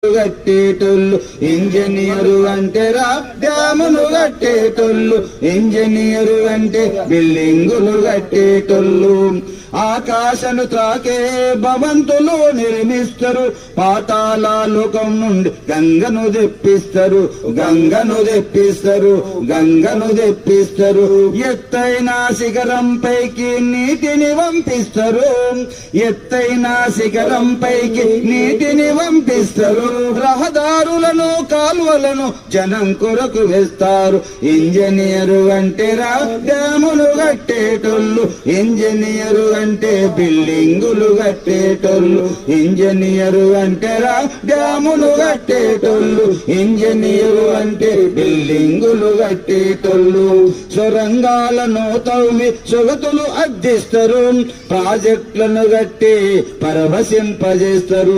కట్టేటోళ్ళు engineer అంటేరా డ్యాములు కట్టేటోళ్ళు engineer అంటే బిల్డింగులు కట్టేటోళ్ళు ఆకాశను త్రాకే భవంతులు నిర్మిస్తారు పాతాళ లోకం నుండి గంగను తెప్పిస్తారు ఎత్తైన శిఖరం పైకి నీటిని పంపిస్తారు రహదారులను కాలువలను జనం కొరకు వేస్తారు ఇంజనీరు అంటే డ్యాములు కట్టేటోళ్ళు ఇంజనీరు అంటే బిల్డింగులు కట్టేటోళ్ళు ఇంజనీరు అంటే డ్యాములు కట్టేటోళ్ళు ఇంజనీరు అంటే బిల్డింగులు కట్టేటోళ్ళు సొరంగాలను తవ్వి సొగతులు అద్దిస్తారు ప్రాజెక్టులను కట్టి పరవశింపజేస్తారు